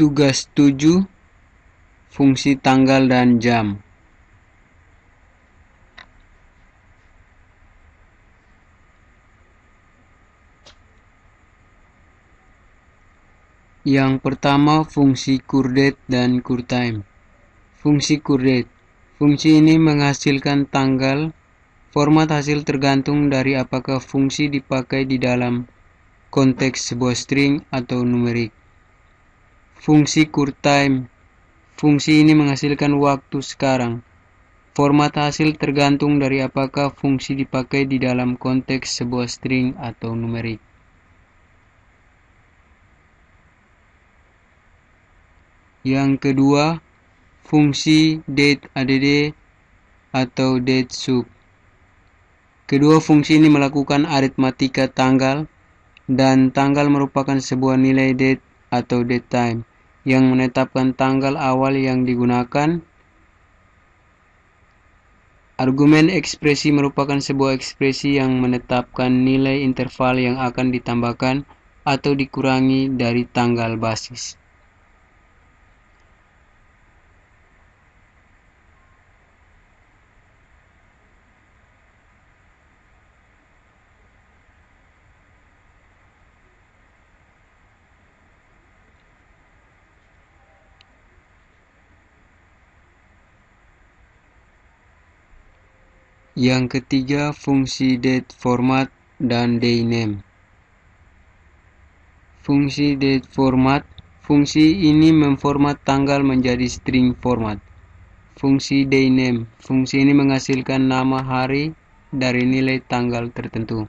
Tugas 7. Fungsi tanggal dan jam. Yang pertama, fungsi curDate dan curTime. Fungsi curDate. Fungsi ini menghasilkan tanggal. Format hasil tergantung dari apakah fungsi dipakai di dalam konteks sebuah string atau numerik. Fungsi curTime. Fungsi ini menghasilkan waktu sekarang. Format hasil tergantung dari apakah fungsi dipakai di dalam konteks sebuah string atau numerik. Yang kedua, fungsi dateAdd atau datesub. Kedua fungsi ini melakukan aritmatika tanggal, dan tanggal merupakan sebuah nilai date atau datetime yang menetapkan tanggal awal yang digunakan. Argumen ekspresi merupakan sebuah ekspresi yang menetapkan nilai interval yang akan ditambahkan atau dikurangi dari tanggal basis. Yang ketiga, fungsi dateFormat dan dayName. Fungsi dateFormat. Fungsi ini memformat tanggal menjadi string format. Fungsi dayName. Fungsi ini menghasilkan nama hari dari nilai tanggal tertentu.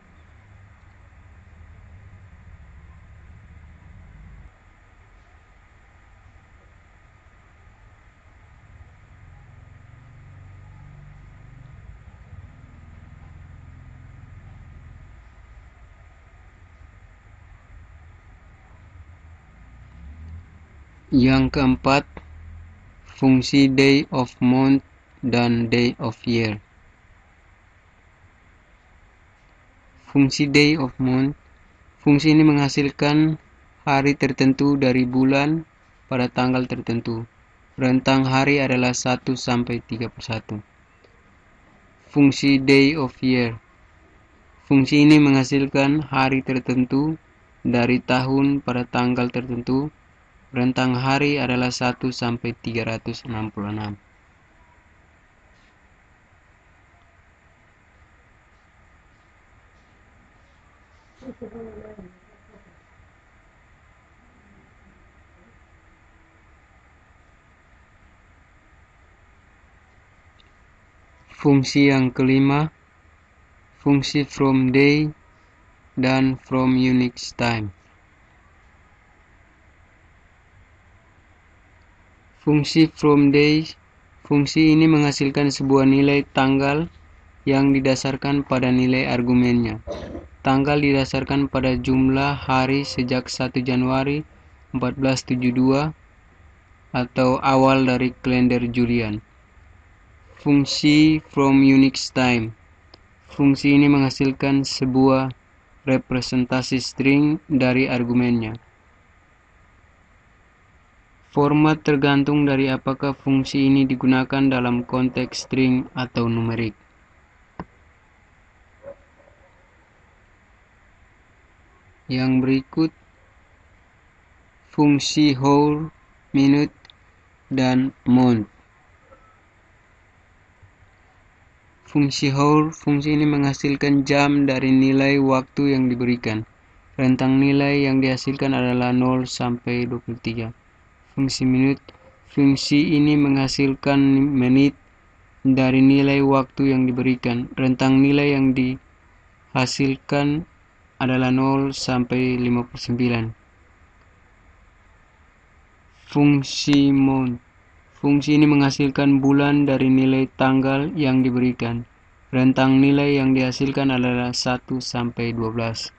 Yang keempat, fungsi day_of_month dan day_of_year. Fungsi day_of_month. Fungsi ini menghasilkan hari tertentu dari bulan pada tanggal tertentu. Rentang hari adalah 1 sampai 31. Fungsi day_of_year. Fungsi ini menghasilkan hari tertentu dari tahun pada tanggal tertentu. Rentang hari adalah 1 sampai 366. Fungsi yang kelima, fungsi fromDay dan fromUnixTime. Fungsi fromDay. Fungsi ini menghasilkan sebuah nilai tanggal yang didasarkan pada nilai argumennya. Tanggal didasarkan pada jumlah hari sejak 1 Januari 1472 atau awal dari kalender Julian. Fungsi fromUnixTime. Fungsi ini menghasilkan sebuah representasi string dari argumennya. Format tergantung dari apakah fungsi ini digunakan dalam konteks string atau numerik. Yang berikut, fungsi hour, minute, dan month. Fungsi hour. Fungsi ini menghasilkan jam dari nilai waktu yang diberikan. Rentang nilai yang dihasilkan adalah 0 sampai 23. Fungsi minute. Fungsi ini menghasilkan menit dari nilai waktu yang diberikan. Rentang nilai yang dihasilkan adalah 0 sampai 59. Fungsi month. Fungsi ini menghasilkan bulan dari nilai tanggal yang diberikan. Rentang nilai yang dihasilkan adalah 1 sampai 12.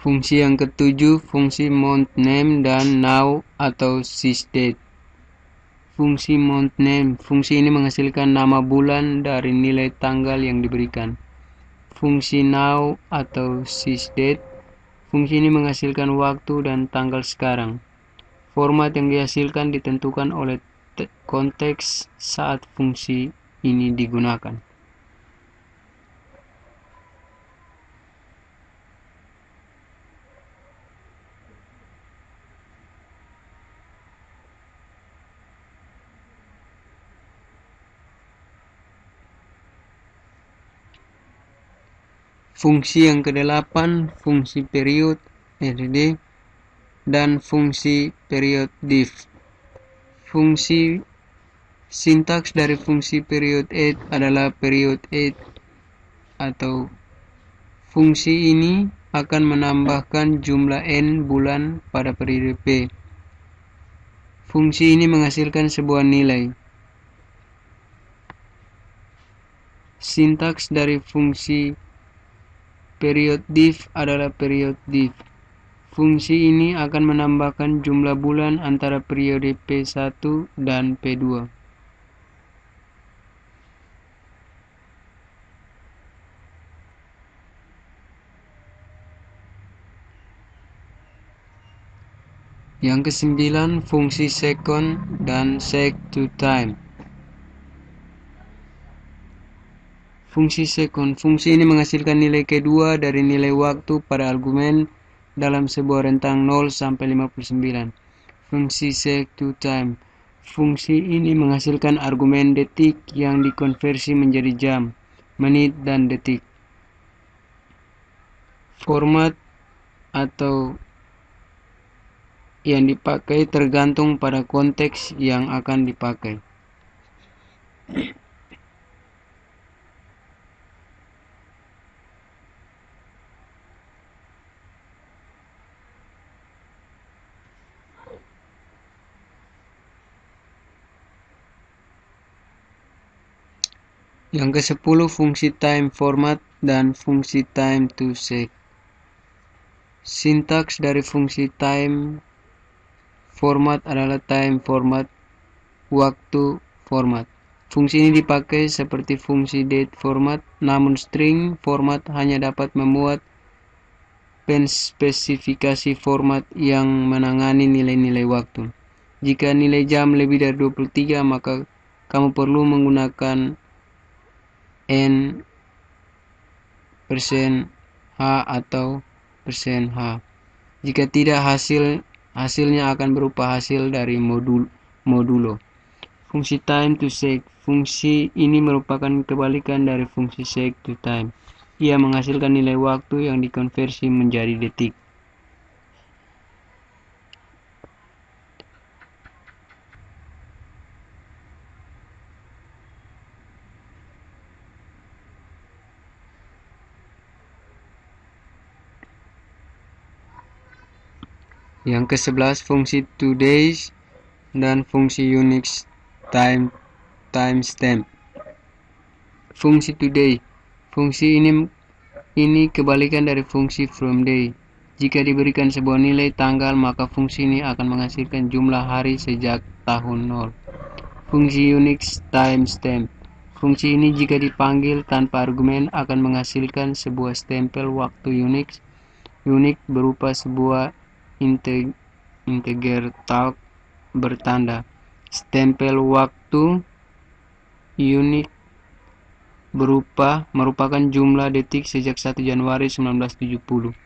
Fungsi yang ketujuh, fungsi month_name dan now atau sysdate. fungsi mountName. Fungsi ini menghasilkan nama bulan dari nilai tanggal yang diberikan. Fungsi now atau sysdate. Fungsi ini menghasilkan waktu dan tanggal sekarang. Format yang dihasilkan ditentukan oleh konteks saat fungsi ini digunakan. Fungsi yang ke-8, fungsi period RD dan fungsi period div. Fungsi sintaks dari fungsi period add adalah period add atau fungsi ini akan menambahkan jumlah n bulan pada periode P. Fungsi ini menghasilkan sebuah nilai. Sintaks dari fungsi period div adalah period div. Fungsi ini akan menambahkan jumlah bulan antara periode P1 dan P2. Yang ke-9, fungsi second dan sec2time. Fungsi second. Fungsi ini menghasilkan nilai kedua dari nilai waktu pada argumen dalam sebuah rentang 0 sampai 59. Fungsi sec2time. Fungsi ini menghasilkan argumen detik yang dikonversi menjadi jam, menit, dan detik. Format atau yang dipakai tergantung pada konteks yang akan dipakai. Yang ke-10, fungsi time format dan fungsi time to sec. Sintaks dari fungsi time format adalah time format, waktu format. Fungsi ini dipakai seperti fungsi date format, namun string format hanya dapat memuat penspesifikasi format yang menangani nilai-nilai waktu. Jika nilai jam lebih dari 23, maka kamu perlu menggunakan n %h atau %h. Jika tidak, hasilnya akan berupa hasil dari modulo. Fungsi time to sec. Fungsi ini merupakan kebalikan dari fungsi sec to time. Ia menghasilkan nilai waktu yang dikonversi menjadi detik. Yang ke-11, fungsi todays dan fungsi Unix timestamp. Fungsi today. Fungsi ini kebalikan dari fungsi from day. Jika diberikan sebuah nilai tanggal, maka fungsi ini akan menghasilkan jumlah hari sejak tahun 0. Fungsi Unix timestamp. Fungsi ini jika dipanggil tanpa argumen akan menghasilkan sebuah stempel waktu Unix berupa sebuah integer talk bertanda. Stempel waktu Unix merupakan jumlah detik sejak 1 Januari 1970.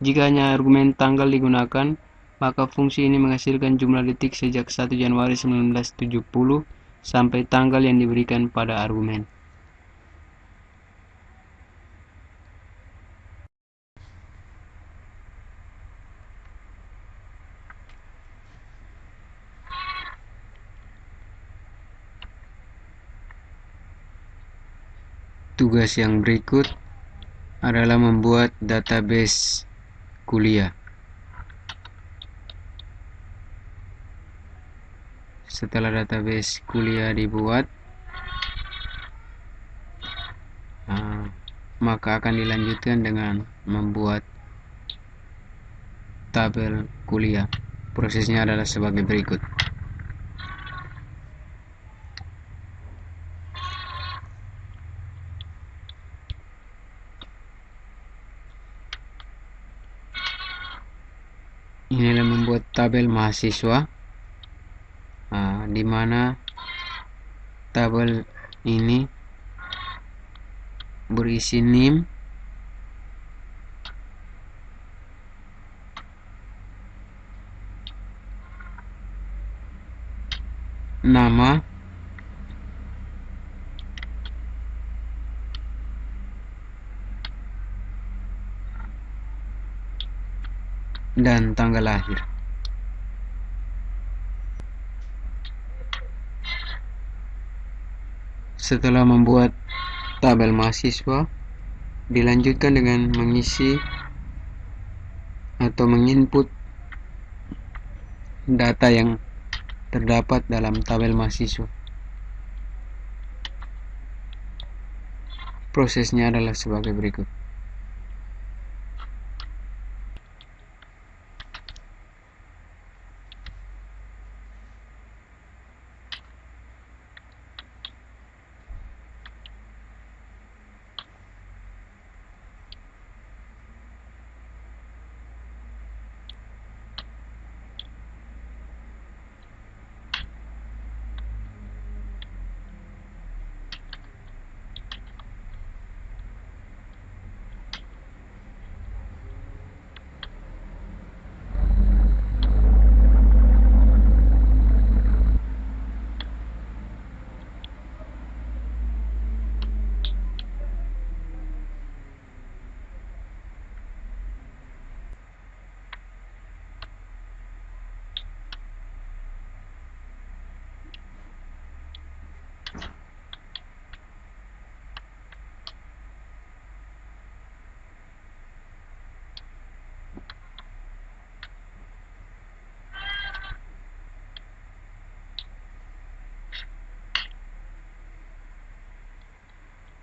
Jika hanya argumen tanggal digunakan, maka fungsi ini menghasilkan jumlah detik sejak 1 Januari 1970 sampai tanggal yang diberikan pada argumen. Tugas yang berikut adalah membuat database kuliah. Setelah database kuliah dibuat, maka akan dilanjutkan dengan membuat tabel kuliah. Prosesnya adalah sebagai berikut. Inilah membuat tabel mahasiswa, di mana tabel ini berisi NIM, nama, dan tanggal lahir. Setelah membuat tabel mahasiswa, dilanjutkan dengan mengisi atau menginput data yang terdapat dalam tabel mahasiswa. Prosesnya adalah sebagai berikut.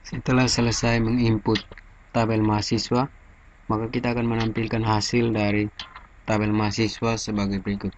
Setelah selesai menginput tabel mahasiswa, maka kita akan menampilkan hasil dari tabel mahasiswa sebagai berikut.